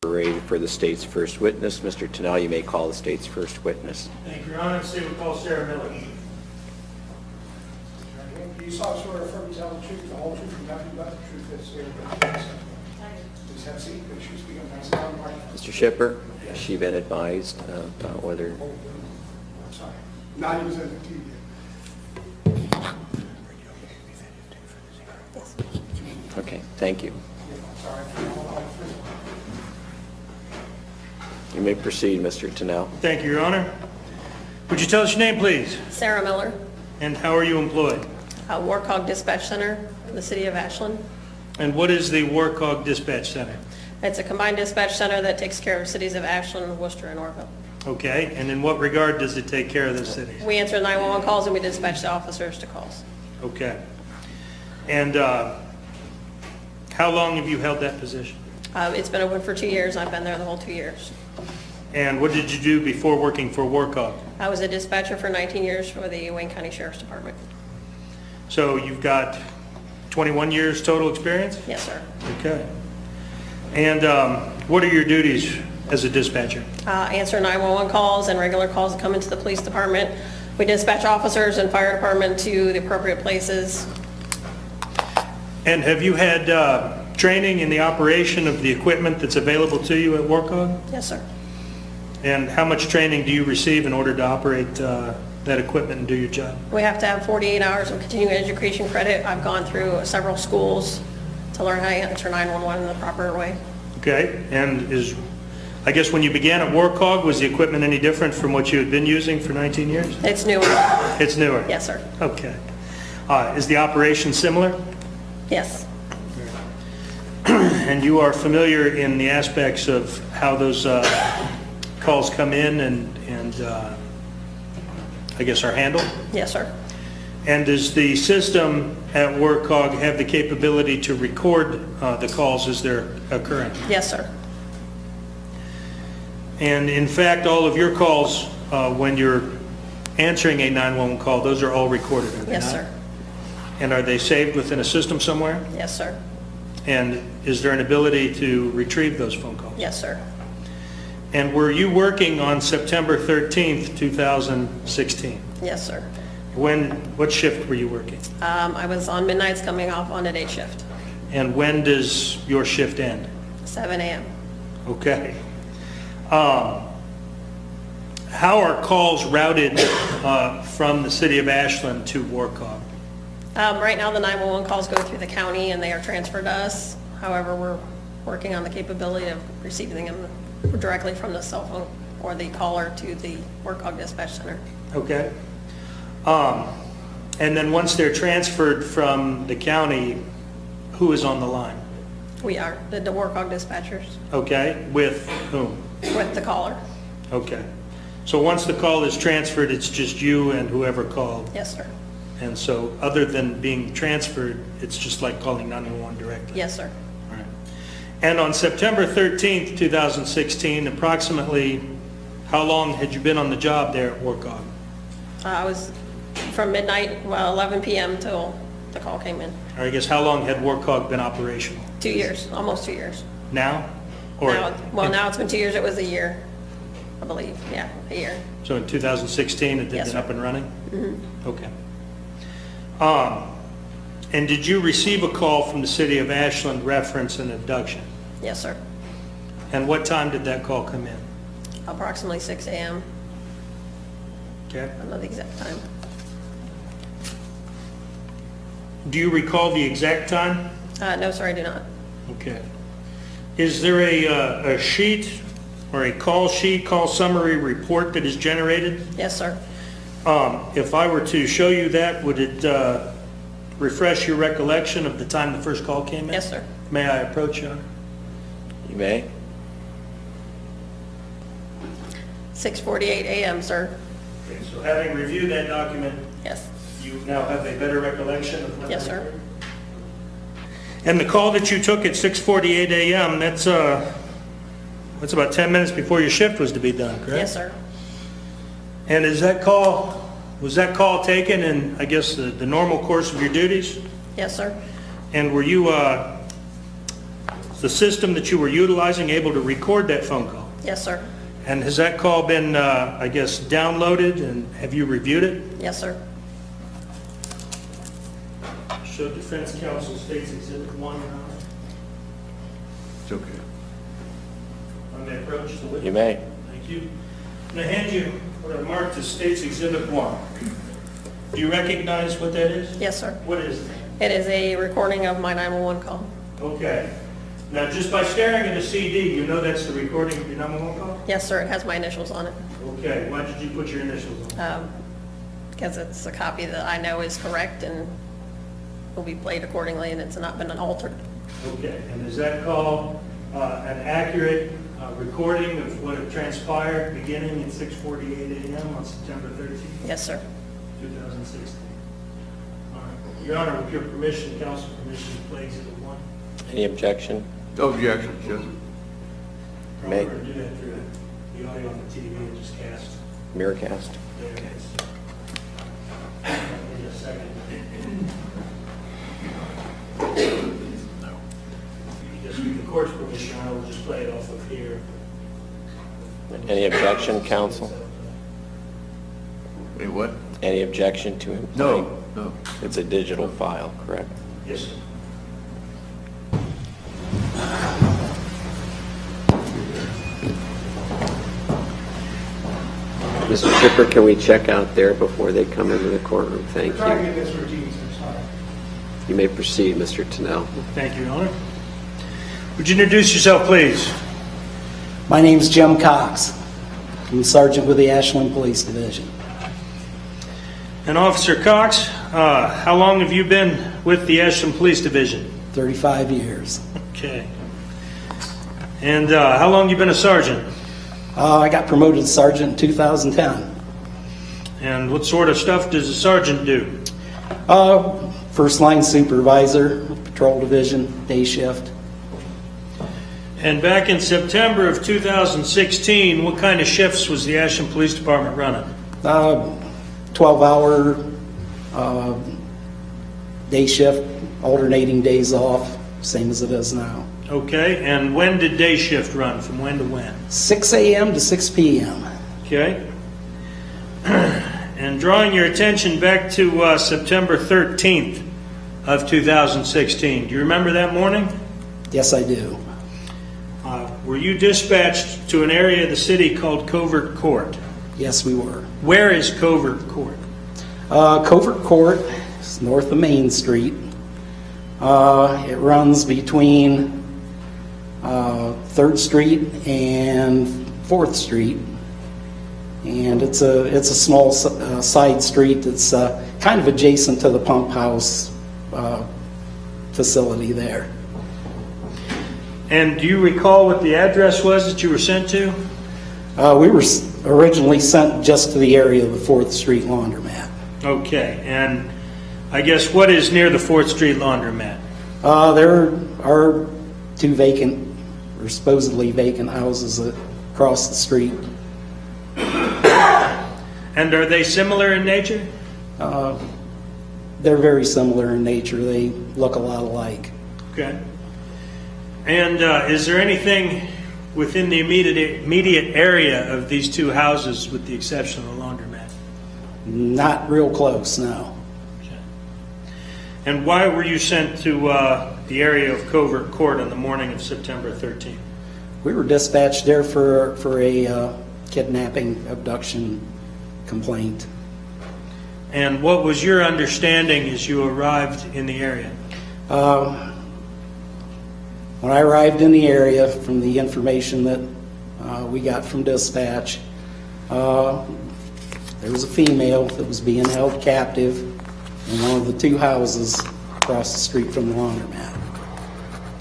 Ready for the state's first witness. Mr. Tennell, you may call the state's first witness. Thank you, Your Honor. The state will call Sarah Miller. Do you solemnly swear or affirm to tell the truth, the whole truth, and nothing but the truth as you have? Please have a seat. Could you speak on the sound mic? Mr. Shipper, has she been advised about whether... I'm sorry. Not even on the TV. Okay, thank you. Sorry. You may proceed, Mr. Tennell. Thank you, Your Honor. Would you tell us your name, please? Sarah Miller, And how are you employed? Warcog Dispatch Center in the city of Ashland. And what is the Warcog Dispatch Center? It's a combined dispatch center that takes care of cities of Ashland, Worcester, and Orville. Okay, and in what regard does it take care of those cities? We answer 911 calls and we dispatch the officers to calls. Okay. And how long have you held that position? It's been open for 2 years. I've been there the whole 2 years. And what did you do before working for Warcog? I was a dispatcher for 19 years for the Wayne County Sheriff's Department. So you've got 21 years total experience? Yes, sir. Okay. And what are your duties as a dispatcher? Answer 911 calls and regular calls that come into the police department. We dispatch officers and fire department to the appropriate places. And have you had training in the operation of the equipment that's available to you at Warcog? Yes, sir. And how much training do you receive in order to operate that equipment and do your job? We have to have 48 hours of continuing education credit. I've gone through several schools to learn how to answer 911 in the proper way. Okay, and I guess when you began at Warcog, was the equipment any different from what you had been using for 19 years? It's newer. It's newer? Yes, sir. Okay. Is the operation similar? Yes. And you are familiar in the aspects of how those calls come in and I guess are handled? Yes, sir. And does the system at Warcog have the capability to record the calls as they're occurring? Yes, sir. And in fact, all of your calls, when you're answering a 911 call, those are all recorded, are they Yes, not? sir. And are they saved within a system somewhere? Yes, sir. And is there an ability to retrieve those phone calls? Yes, sir. And were you working on September 13th, 2016? Yes, sir. What shift were you working? I was on midnights coming off on a day shift, And when does your shift end? 7 a.m. Okay. How are calls routed from the city of Ashland to Warcog? Right now, the 911 calls go through the county and they are transferred to us. However, we're working on the capability of receiving them directly from the cell phone or the caller to the Warcog Dispatch Center. Okay. And then once they're transferred from the county, who is on the line? We are the Warcog dispatchers Okay, with whom? with the caller. Okay. So once the call is transferred, it's just you and whoever called? Yes, sir. And so other than being transferred, it's just like calling 911 directly? Yes, sir. All right. And on September 13th, 2016, approximately how long had you been on the job there at Warcog? I was from midnight, 11 p.m. till the call came in. Or I guess how long had Warcog been operational? 2 years, almost 2 years. Now? Or Now it's been 2 years. It was a year, I believe. Yeah, a year. So in 2016, it had Yes, been sir. up and running? Mm-hmm. Okay. And did you receive a call from the city of Ashland reference an abduction? Yes, sir. And what time did that call come in? Approximately 6 a.m. Okay. I don't know the exact time. Do you recall the exact time? No, sir, I do not. Okay. Is there a sheet or a call sheet, call summary report that is generated? Yes, sir. If I were to show you that, would it refresh your recollection of the time the first call came in? Yes, sir. May I approach you? You may. 6:48 a.m., sir. Okay, so having reviewed that document, Yes. you now have a better recollection of when Yes, that sir. occurred? And the call that you took at 6:48 a.m., that's about 10 minutes before your shift was to be done, correct? Yes, sir. And was that call taken in, I guess, the normal course of your duties? Yes, sir. And were you the system that you were utilizing able to record that phone call? Yes, sir. And has that call been, I guess, downloaded, and have you reviewed it? Yes, sir. Show defense counsel states exhibit 1, Your Honor. It's okay. I may approach the witness. You may. Thank you. I'm going to hand you what I marked as states exhibit 1. Do you recognize what that is? Yes, sir. What is it? It is a recording of my 911 call. Okay. Now, just by staring at a CD, you know that's the recording of your 911 call? Yes, sir. It has my initials on it. Okay. Why did you put your initials on? Because it's a copy that I know is correct and will be played accordingly, and it's not been altered. Okay. And is that call an accurate recording of what had transpired beginning at 6:48 a.m. on September 13th, Yes, sir. 2016? All right. Your Honor, with your permission, counsel permission, to play exhibit 1. Any objection? Objection, yes. May. We're going to do that through the audio on the TV and just cast. Miracast? There it is. In a second. Just with the court's permission, I will just play it off of here. Any objection, counsel? Wait, what? Any objection to him? No, playing? no. It's a digital file, correct? Yes, sir. Mr. Chipper, can we check out there before they come into the courtroom? Thank Try to you. get this routine, so it's not. You may proceed, Mr. Tennell. Thank you, Your Honor. Would you introduce yourself, please? My name's Jim Cox. I'm a sergeant with the Ashland Police Division. And Officer Cox, how long have you been with the Ashland Police Division? 35 years. Okay. And how long you been a sergeant? I got promoted to sergeant in 2010. And what sort of stuff does a sergeant do? First line supervisor, patrol division, day shift. And back in September of 2016, what kind of shifts was the Ashland Police Department running? 12-hour day shift, alternating days off, same as it is now. Okay, and when did day shift run? From when to when? 6 a.m. to 6 p.m. Okay. And drawing your attention back to September 13th of 2016, do you remember that morning? Yes, I do. Were you dispatched to an area of the city called Covert Court? Yes, we were. Where is Covert Court? Covert Court is north of Main Street. It runs between 3rd Street and 4th Street, and it's a small side street that's kind of adjacent to the pump house facility there. And do you recall what the address was that you were sent to? We were originally sent just to the area of the 4th Street laundromat. Okay, and I guess what is near the 4th Street laundromat? There are 2 vacant, or supposedly vacant houses across the street. And are they similar in nature? They're very similar in nature. They look a lot alike. Okay. And is there anything within the immediate area of these 2 houses with the exception of the laundromat? Not real close, no. Okay. And why were you sent to the area of Covert Court on the morning of September 13th? We were dispatched there for a kidnapping, abduction complaint. And what was your understanding as you arrived in the area? When I arrived in the area, from the information that we got from dispatch, there was a female that was being held captive in one of the 2 houses across the street from the laundromat.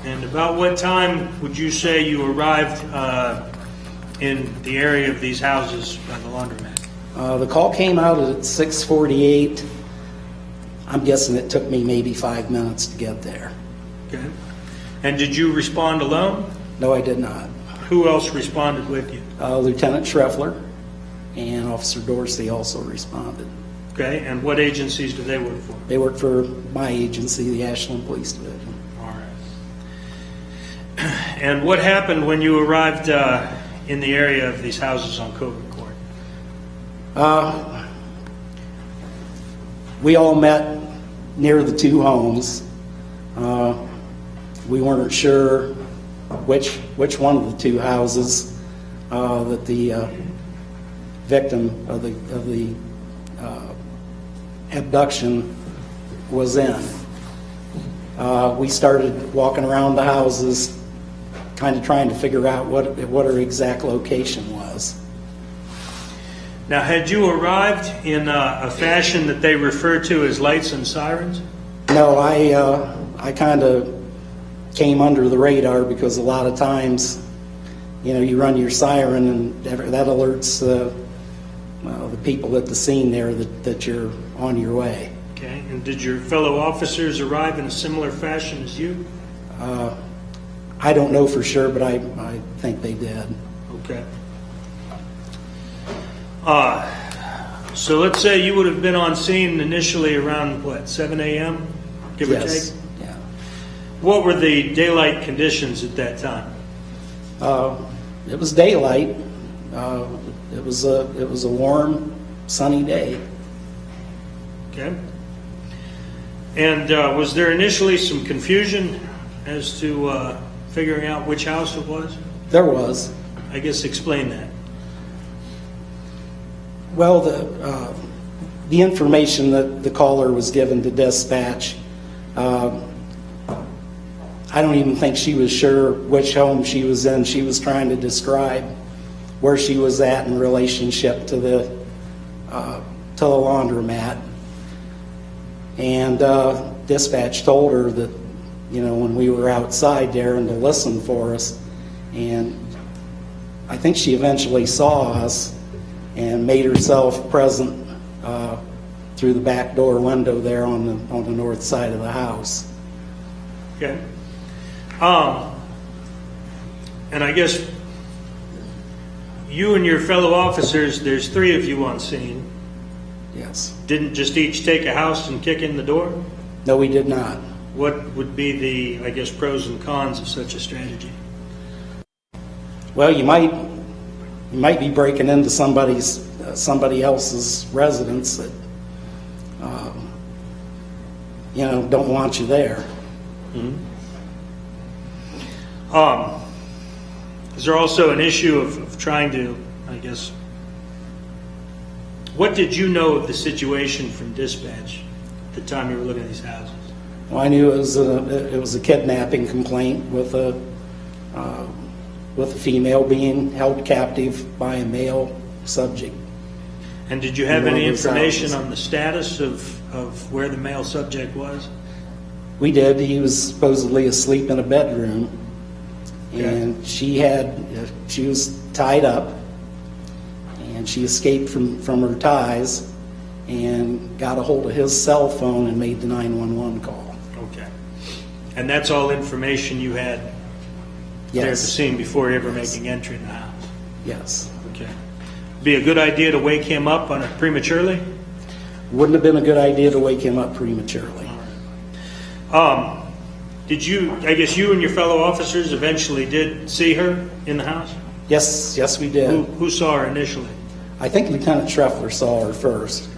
And about what time would you say you arrived in the area of these houses by the laundromat? The call came out at 6:48. I'm guessing it took me maybe 5 minutes to get there. Okay. And did you respond alone? No, I did not. Who else responded with you? Lieutenant Schreffler and Officer Dorsey also responded. Okay. And what agencies do they work for? They work for my agency, the Ashland Police Division. All right. And what happened when you arrived in the area of these houses on Covert Court? We all met near the two homes. We weren't sure which one of the two houses that the victim of the abduction was in. We started walking around the houses, kind of trying to figure out what her exact location was. Now, had you arrived in a fashion that they refer to as lights and sirens? No, I kind of came under the radar because a lot of times, you run your siren and that alerts the people at the scene there that you're on your way. Okay, and did your fellow officers arrive in a similar fashion as you? I don't know for sure, but I think they did. Okay. So let's say you would have been on scene initially around, 7 a.m., give or Yes. take? Yeah. What were the daylight conditions at that time? It was daylight. It was a warm, sunny day. Okay. And was there initially some confusion as to figuring out which house it was? There was. I guess explain that. Well, the information that the caller was given to dispatch, I don't even think she was sure which home she was in. She was trying to describe where she was at in relationship to the laundromat. And dispatch told her that, when we were outside there and to listen for us. And I think she eventually saw us and made herself present through the back door window there on the north side of the house. Okay. And I guess you and your fellow officers, there's 3 of you on scene, Yes. didn't just each take a house and kick in the door? No, we did not. What would be the, pros and cons of such a strategy? Well, you might be breaking into somebody else's residence that don't want you there. Is there also an issue of trying to, what did you know of the situation from dispatch at the time you were looking at these houses? Well, I knew it was a kidnapping complaint with a female being held captive by a male subject. And did you have any Those information houses. on the status of where the male subject was? We did. He was supposedly asleep in a bedroom, Okay. and she was tied up, and she escaped from her ties and got a hold of his cell phone and made the 911 call. Okay. And that's all information you had there at the Yes. scene before ever making entry in the house? Yes. Okay. Be a good idea to wake him up on it prematurely? Wouldn't have been a good idea to wake him up prematurely. Did you, you and your fellow officers eventually did see her in the house? Yes, we did. Who saw her initially? I think Lieutenant Treffler saw her first.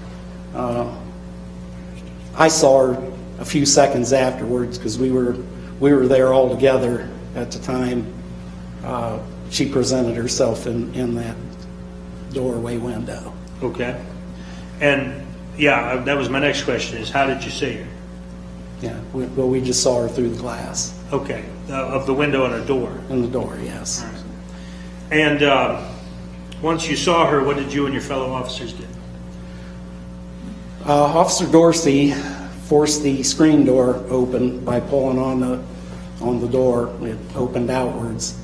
I saw her a few seconds afterwards because we were there all together at the time she presented herself in that doorway window. Okay. And, that was my next question is how did you see her? Yeah, we just saw her through the glass Okay. Of the window and a door? in the door, yes. And once you saw her, what did you and your fellow officers do? Officer Dorsey forced the screen door open by pulling on the door. It opened outwards,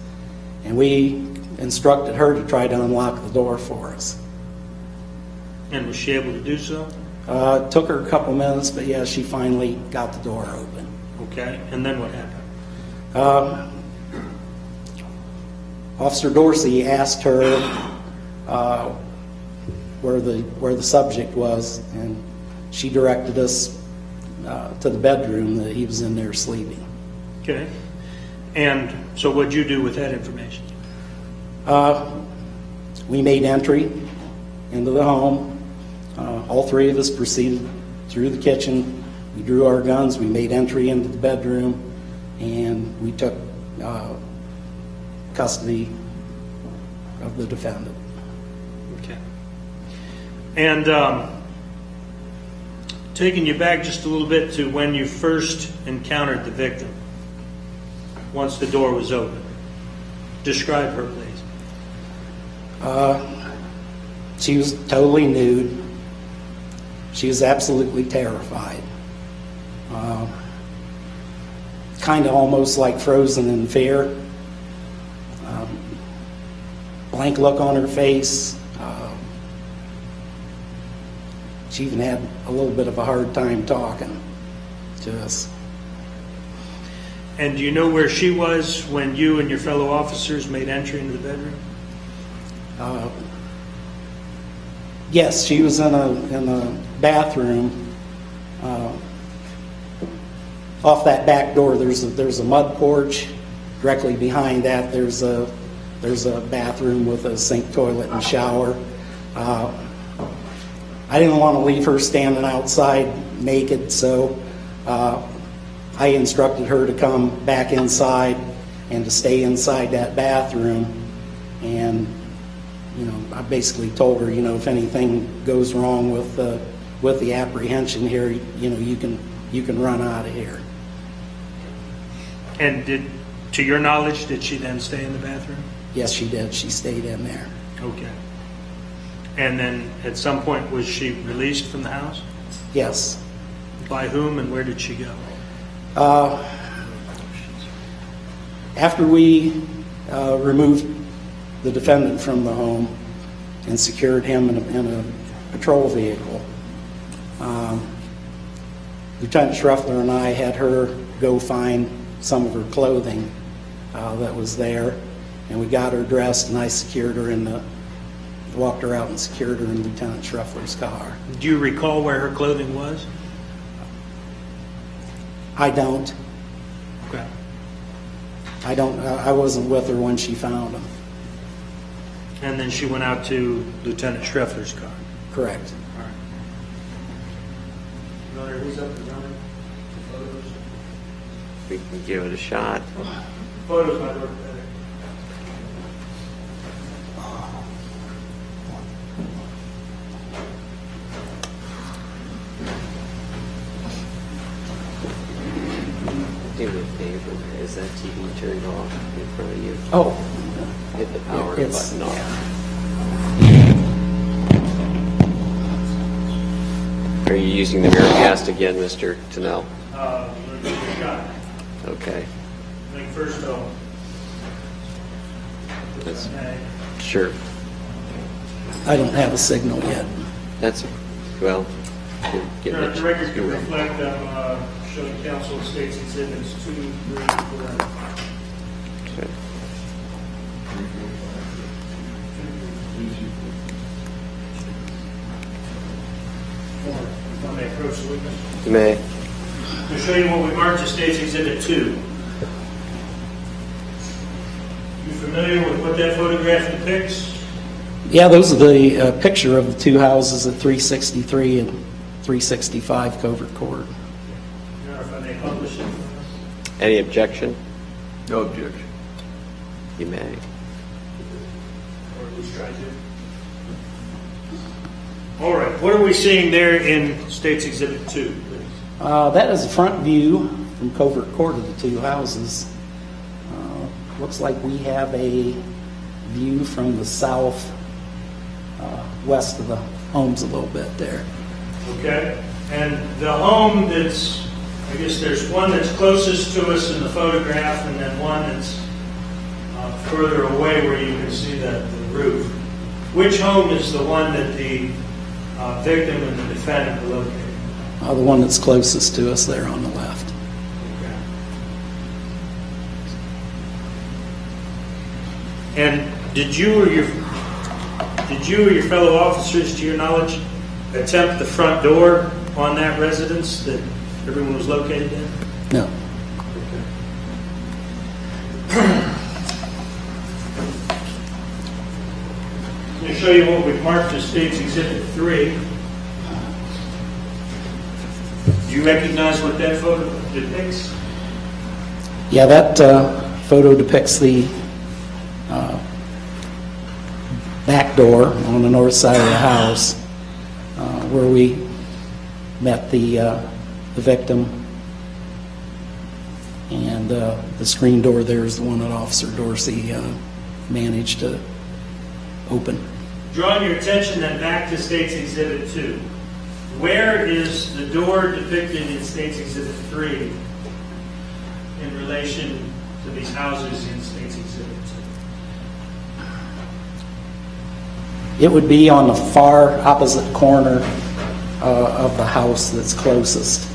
and we instructed her to try to unlock the door for us. And was she able to do so? It took her a couple minutes, but yeah, she finally got the door open. Okay. And then what happened? Officer Dorsey asked her where the subject was, and she directed us to the bedroom that he was in there sleeping. Okay. And so what'd you do with that information? We made entry into the home. All three of us proceeded through the kitchen. We drew our guns, we made entry into the bedroom, and we took custody of the defendant. Okay. And taking you back just a little bit to when you first encountered the victim, once the door was open. Describe her, please. She was totally nude. She was absolutely terrified. Kind of almost like frozen in fear. Blank look on her face. She even had a little bit of a hard time talking to us. And do you know where she was when you and your fellow officers made entry into the bedroom? Yes, she was in a bathroom. Off that back door, there's a mud porch. Directly behind that, there's a bathroom with a sink, toilet, and shower. I didn't want to leave her standing outside naked, so I instructed her to come back inside and to stay inside that bathroom. And I basically told her, if anything goes wrong with the apprehension here, you can run out of here. And to your knowledge, did she then stay in the bathroom? Yes, she did. She stayed in there. Okay. And then at some point, was she released from the house? Yes. By whom and where did she go? After we removed the defendant from the home and secured him in a patrol vehicle, Lieutenant Schruffler and I had her go find some of her clothing that was there, and we got her dressed, and I secured her walked her out and secured her in Lieutenant Schruffler's car. Do you recall where her clothing was? I don't. Okay. I wasn't with her when she found him. And then she went out to Lieutenant Schruffler's car. Correct. All right. Runner, who's up and running? Photos? We can give it a shot. Photos might work better. Do me a favor, is that TV turned off in front of you? Oh, Hit the power it's- button off. Are you using the Miracast again, Mr. Tennell? We'll give it a shot. Okay. I think first though. That's- Okay. Sure. I don't have a signal yet. That's, well, you're getting The record can it. reflect showing council states exhibits 2, 3, 4. Okay. If I may approach the witness. You may. To show you what we marked as states exhibit 2. You familiar with what that photograph depicts? Yeah, those are the picture of the two houses at 363 and 365 Covert Court. Or if I may publish it. Any objection? No objection. You may. Or at least try to. All right, what are we seeing there in States Exhibit 2, please? That is a front view from Covert Court of the two houses. Looks like we have a view from the south west of the homes a little bit there. Okay, and the home that's, I guess there's one that's closest to us in the photograph and then one that's further away where you can see the roof. Which home is the one that the victim and the defendant were located? The one that's closest to us there on the left. And did you or your fellow officers, to your knowledge, attempt the front door on that residence that everyone was located in? No. I'm going to show you what we've marked as State's Exhibit 3. Do you recognize what that photo depicts? Yeah, that photo depicts the back door on the north side of the house where we met the victim. And the screen door there is the one that Officer Dorsey managed to open. Drawing your attention then back to State's Exhibit 2. Where is the door depicted in State's Exhibit 3 in relation to these houses in State's Exhibit 2? It would be on the far opposite corner of the house that's closest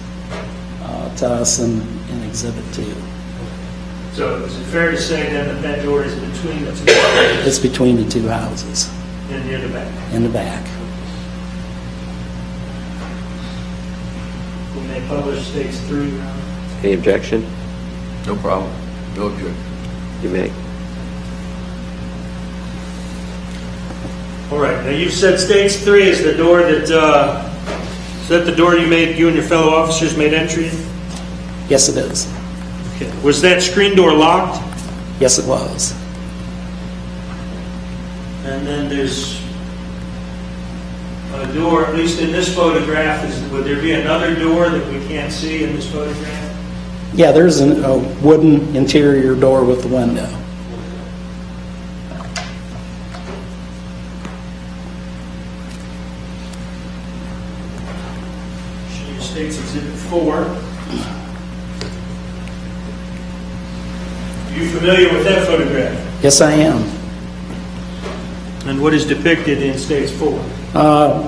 to us in Exhibit 2. So is it fair to say then that that door is between the two houses It's between the two houses and near the back? in the back. We may publish State's 3 now. Any objection? No problem. No objection. You may. All right, now you've said State's 3 is the door that, is that the door you and your fellow officers made entry in? Yes, it is. Okay. Was that screen door locked? Yes, it was. And then there's a door, at least in this photograph, would there be another door that we can't see in this photograph? Yeah, there's a wooden interior door with the window. Show you State's Exhibit 4. Are you familiar with that photograph? Yes, I am. And what is depicted in State's 4?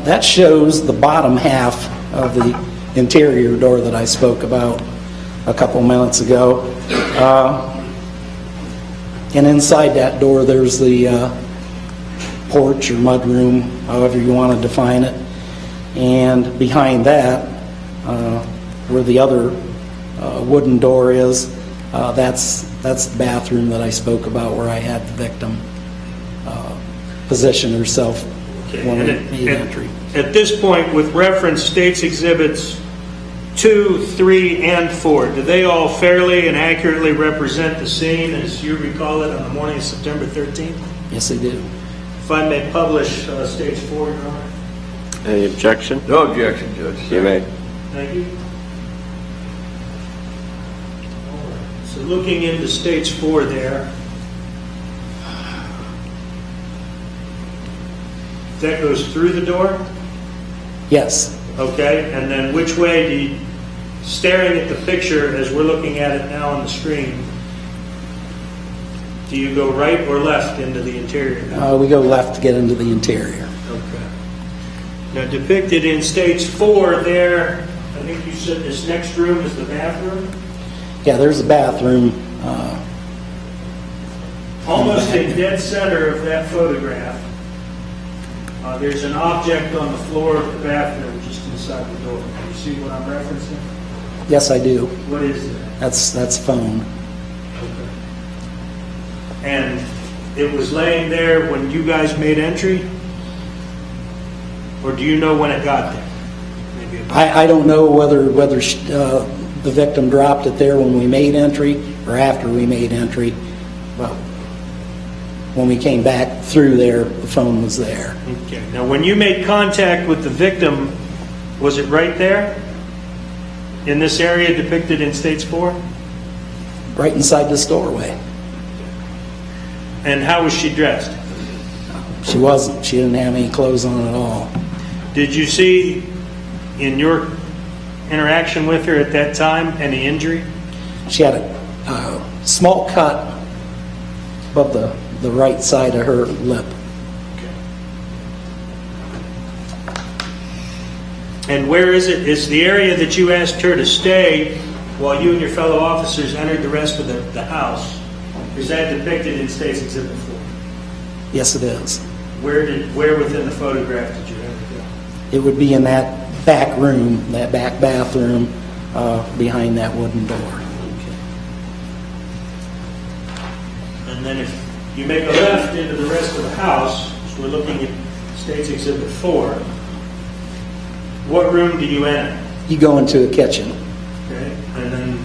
That shows the bottom half of the interior door that I spoke about a couple minutes ago. And inside that door there's the porch or mudroom, however you want to define it. And behind that, where the other wooden door is, that's the bathroom that I spoke about where I had the victim position herself when we made entry. At this point, with reference State's Exhibits 2, 3, and 4, do they all fairly and accurately represent the scene as you recall it on the morning of September 13th? Yes, they do. If I may publish Stage 4, Your Honor. Any objection? No objection, Judge. You may. Thank you. All right. So looking into Stage 4 there, that goes through the door? Yes. Okay, and then which way do you, staring at the picture as we're looking at it now on the screen, do you go right or left into the interior? We go left to get into the interior. Okay. Now depicted in Stage 4 there, I think you said this next room is the bathroom? Yeah, there's a bathroom. Almost in dead center of that photograph, there's an object on the floor of the bathroom just inside the door. Do you see what I'm referencing? Yes, I do. What is that? That's phone. Okay. And it was laying there when you guys made entry? Or do you know when it got there? Maybe I don't know whether the victim dropped it there when we made entry or after we made entry, but when we came back through there, the phone was there. Okay. Now, when you made contact with the victim, was it right there? In this area depicted in Stage 4? Right inside this doorway. And how was she dressed? She wasn't. She didn't have any clothes on at all. Did you see, in your interaction with her at that time, any injury? She had a small cut above the right side of her lip. And where is it? Is the area that you asked her to stay while you and your fellow officers entered the rest of the house, is that depicted in State's Exhibit 4? Yes, it is. Where within the photograph did you have it go? It would be in that back room, that back bathroom, behind that wooden door. Okay. And then if you make a left into the rest of the house, So we're looking at State's Exhibit 4. What room do you enter? You go into a kitchen. Okay, and then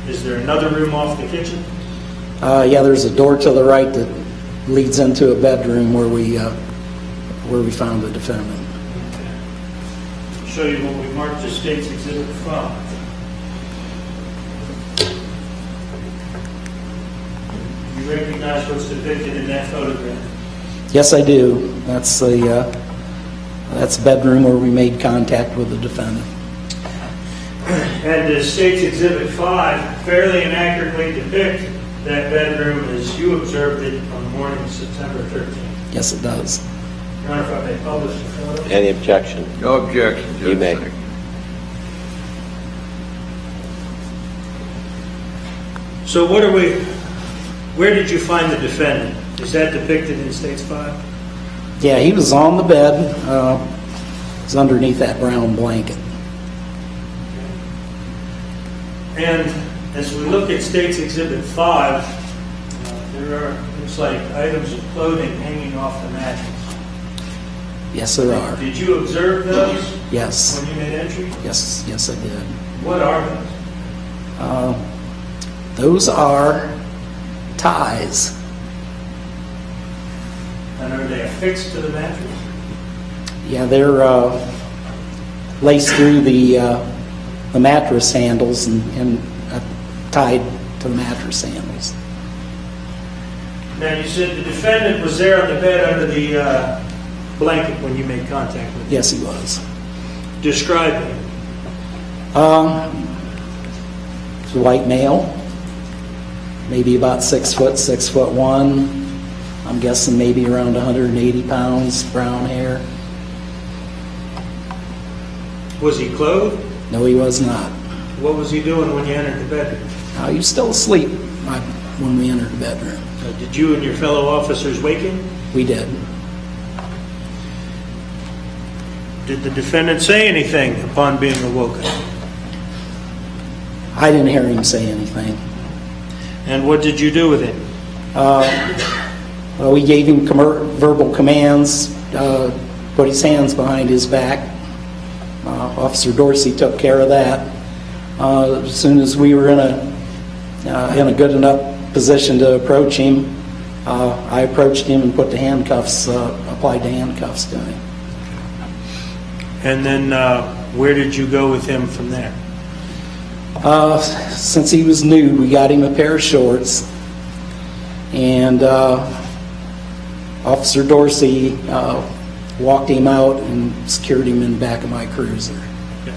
is there another room off the kitchen? Yeah, there's a door to the right that leads into a bedroom where we found the defendant. I'll show you what we marked as State's Exhibit 5. You recognize what's depicted in that photograph? Yes, I do. That's the bedroom where we made contact with the defendant. And does State's Exhibit 5 fairly and accurately depict that bedroom as you observed it on the morning of September 13th? Yes, it does. Your Honor, if I may publish the photo? Any objection? No objection, Judge. You may. Thank you. So where did you find the defendant? Is that depicted in State's 5? Yeah, he was on the bed. He was underneath that brown blanket. And as we look at State's Exhibit 5, there are, looks like, items of clothing hanging off the mattress. Yes, there are. Did you observe those Yes. when you made entry? Yes, I did. What are those? Those are ties. And are they affixed to the mattress? Yeah, they're laced through the mattress handles and tied to the mattress handles. Now, you said the defendant was there on the bed under the blanket when you made contact with him. Yes, he was. Describe him. He's a white male, maybe about 6 foot, 6'1". I'm guessing maybe around 180 pounds, brown hair. Was he clothed? No, he was not. What was he doing when you entered the bedroom? He was still asleep when we entered the bedroom. Did you and your fellow officers wake him? We did. Did the defendant say anything upon being awoken? I didn't hear him say anything. And what did you do with him? Well, we gave him verbal commands, put his hands behind his back. Officer Dorsey took care of that. As soon as we were in a good enough position to approach him, I approached him and put the handcuffs, applied the handcuffs to him. And then where did you go with him from there? Since he was nude, we got him a pair of shorts, and Officer Dorsey walked him out and secured him in the back of my cruiser. Okay.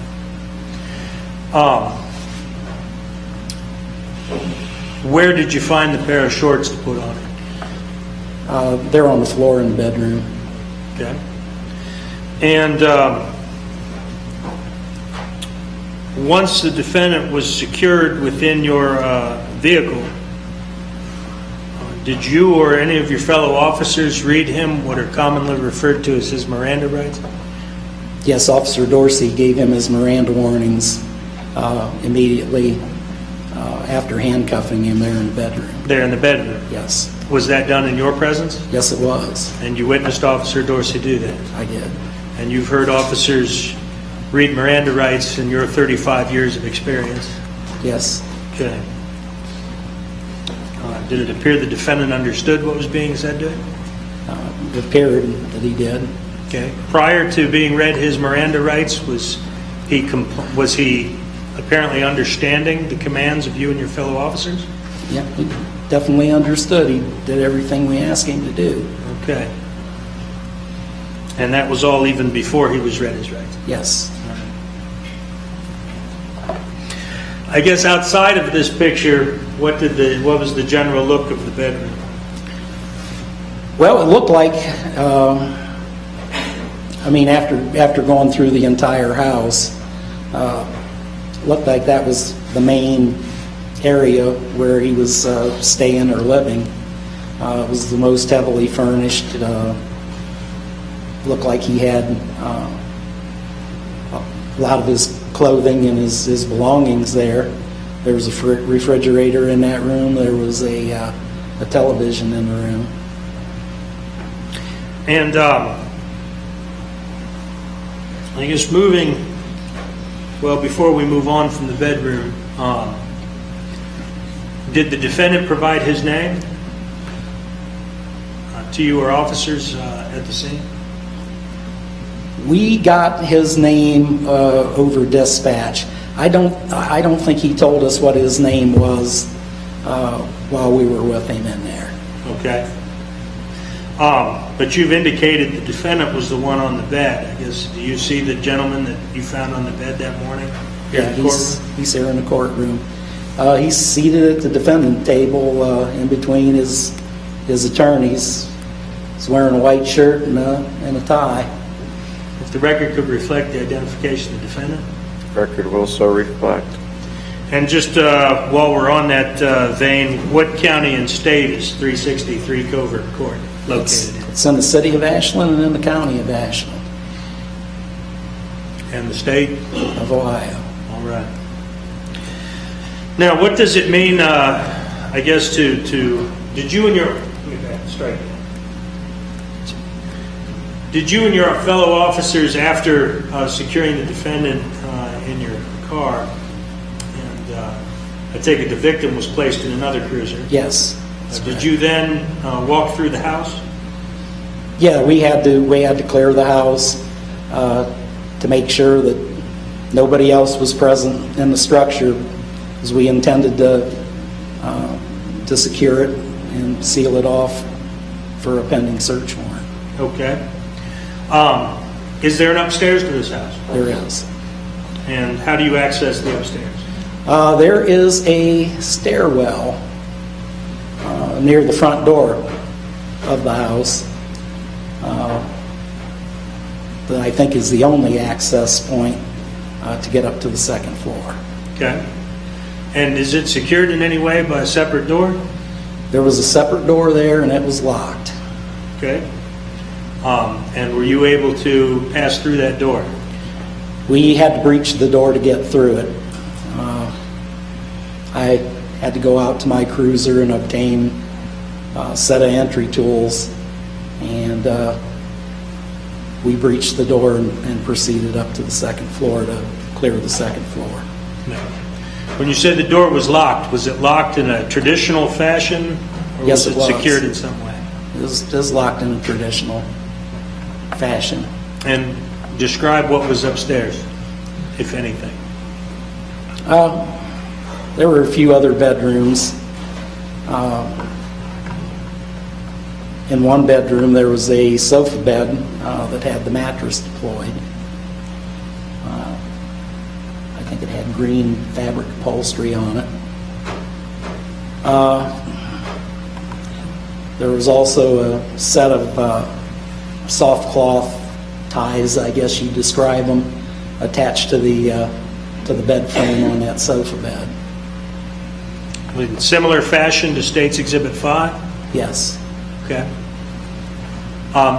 Where did you find the pair of shorts to put on him? They're on the floor in the bedroom. Okay. And once the defendant was secured within your vehicle, did you or any of your fellow officers read him what are commonly referred to as his Miranda rights? Yes, Officer Dorsey gave him his Miranda warnings immediately after handcuffing him there in the bedroom. There in the bedroom? Yes. Was that done in your presence? Yes, it was. And you witnessed Officer Dorsey do that? I did. And you've heard officers read Miranda rights in your 35 years of experience? Yes. Okay. Did it appear the defendant understood what was being said to him? It appeared that he did. Okay. Prior to being read his Miranda rights, was he apparently understanding the commands of you and your fellow officers? Yeah, he definitely understood. He did everything we asked him to do. Okay. And that was all even before he was read his rights? Yes. I guess outside of this picture, what was the general look of the bedroom? Well, it looked like, after going through the entire house, looked like that was the main area where he was staying or living. It was the most heavily furnished. Looked like he had a lot of his clothing and his belongings there. There was a refrigerator in that room. There was a television in the room. And I guess before we move on from the bedroom, did the defendant provide his name to you or officers at the scene? We got his name over dispatch. I don't think he told us what his name was while we were with him in there. Okay. But you've indicated the defendant was the one on the bed. I guess, do you see the gentleman that you found on the bed that morning? Here in the courtroom? He's here in the courtroom. He's seated at the defendant table in between his attorneys. He's wearing a white shirt and a tie. If the record could reflect the identification of the defendant. Record will so reflect. And just while we're on that vein, what county and state is 363 Covert Court located in? It's in the city of Ashland and in the county of Ashland. And the state? Of Ohio. All right. Now, what does it mean, I guess, did you and your, let me back, strike it. Did you and your fellow officers, after securing the defendant in your car, and I take it the victim was placed in another cruiser? Yes. Did you then walk through the house? Yeah, we had to clear the house to make sure that nobody else was present in the structure, because we intended to secure it and seal it off for a pending search warrant. Okay. Is there an upstairs to this house? There is. And how do you access the upstairs? There is a stairwell near the front door of the house that I think is the only access point to get up to the second floor. Okay. And is it secured in any way by a separate door? There was a separate door there and it was locked. Okay. And were you able to pass through that door? We had to breach the door to get through it. I had to go out to my cruiser and obtain a set of entry tools, and we breached the door and proceeded up to the second floor to clear the second floor. No. When you said the door was locked, was it locked in a traditional fashion, or Yes, was it was. secured in some way? It was locked in a traditional fashion. And describe what was upstairs, if anything. There were a few other bedrooms. In one bedroom there was a sofa bed that had the mattress deployed. I think it had green fabric upholstery on it. There was also a set of soft cloth ties, I guess you'd describe them, attached to the bed frame on that sofa bed. In similar fashion to State's Exhibit 5? Yes. Okay.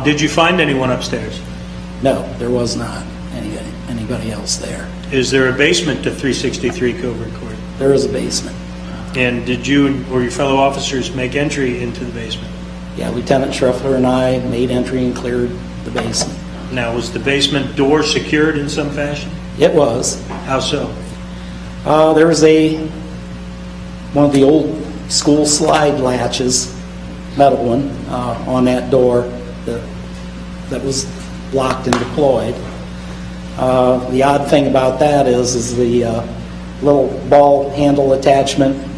Did you find anyone upstairs? No, there was not anybody else there. Is there a basement to 363 Covert Court? There is a basement. And did you or your fellow officers make entry into the basement? Yeah, Lieutenant Schruffler and I made entry and cleared the basement. Now, was the basement door secured in some fashion? It was. How so? There was one of the old school slide latches, metal one, on that door that was locked and deployed. The odd thing about that is the little ball handle attachment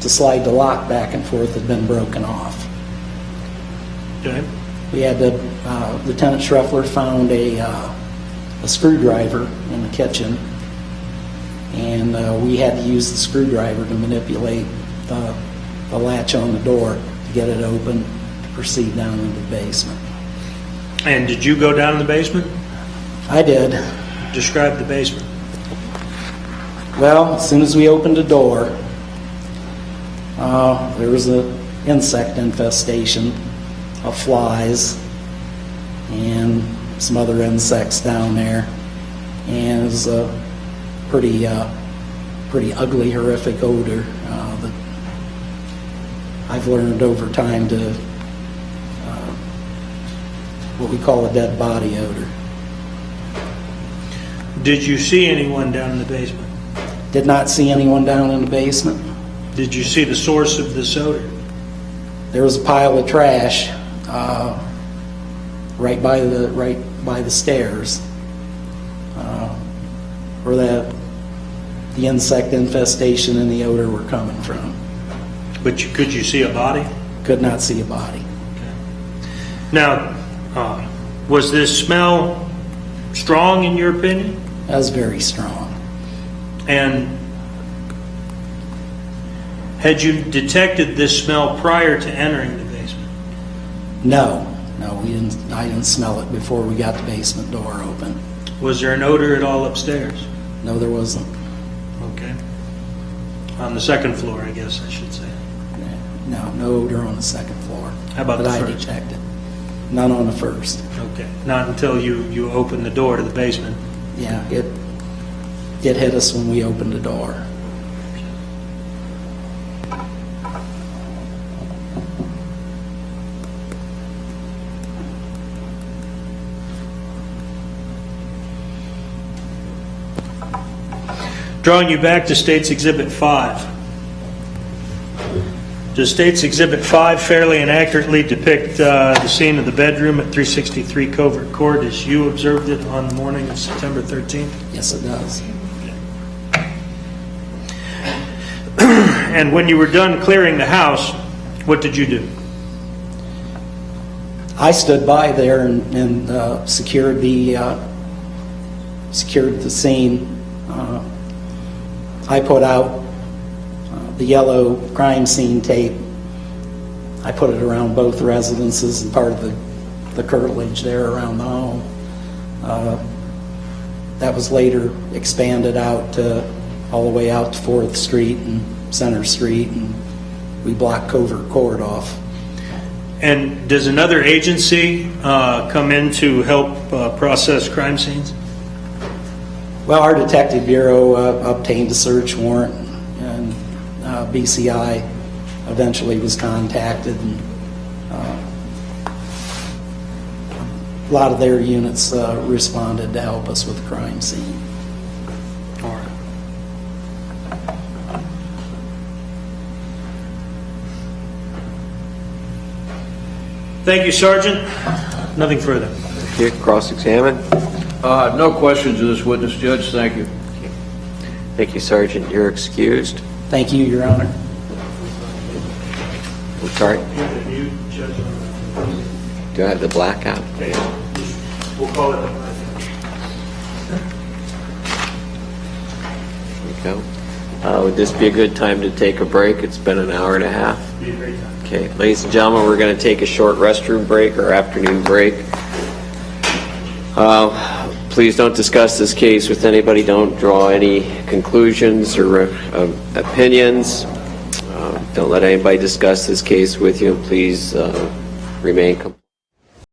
to slide the lock back and forth had been broken off. Okay. We had Lieutenant Schruffler found a screwdriver in the kitchen, and we had to use the screwdriver to manipulate the latch on the door to get it open to proceed down into the basement. And did you go down in the basement? I did. Describe the basement. Well, as soon as we opened the door, there was an insect infestation of flies and some other insects down there, and it was a pretty ugly, horrific odor that I've learned over time to what we call a dead body odor. Did you see anyone down in the basement? Did not see anyone down in the basement. Did you see the source of this odor? There was a pile of trash right by the stairs, where the insect infestation and the odor were coming from. But could you see a body? Could not see a body. Now, was this smell strong in your opinion? That was very strong. And had you detected this smell prior to entering the basement? No, I didn't smell it before we got the basement door open. Was there an odor at all upstairs? No, there wasn't. Okay. On the second floor, I guess I should say. No odor on the second floor. How about that the I first? detected. None on the first. Okay. Not until you opened the door to the basement. Yeah, it hit us when we opened the door. Drawing you back to State's Exhibit 5. Does State's Exhibit 5 fairly and accurately depict the scene of the bedroom at 363 Covert Court as you observed it on the morning of September 13th? Yes, it does. And when you were done clearing the house, what did you do? I stood by there and secured the scene. I put out the yellow crime scene tape. I put it around both residences and part of the curtilage there around the home. That was later expanded out all the way out to 4th Street and Center Street, and we blocked Covert Court off. And does another agency come in to help process crime scenes? Well, our detective bureau obtained a search warrant, and BCI eventually was contacted, and a lot of their units responded to help us with the crime scene. All right. Thank you, Sergeant. Nothing further. Here, cross-examine. No questions of this witness, Judge. Thank you. Thank you, Sergeant. You're excused. Thank you, Your Honor. I'm sorry. You, Judge. Do I have the blackout? We'll call it. There we go. Would this be a good time to take a break? It's been an hour and a half. Be a great time. Okay, ladies and gentlemen, we're going to take a short restroom break or afternoon break. Please don't discuss this case with anybody. Don't draw any conclusions or opinions. Don't let anybody discuss this case with you. Please remain compliant.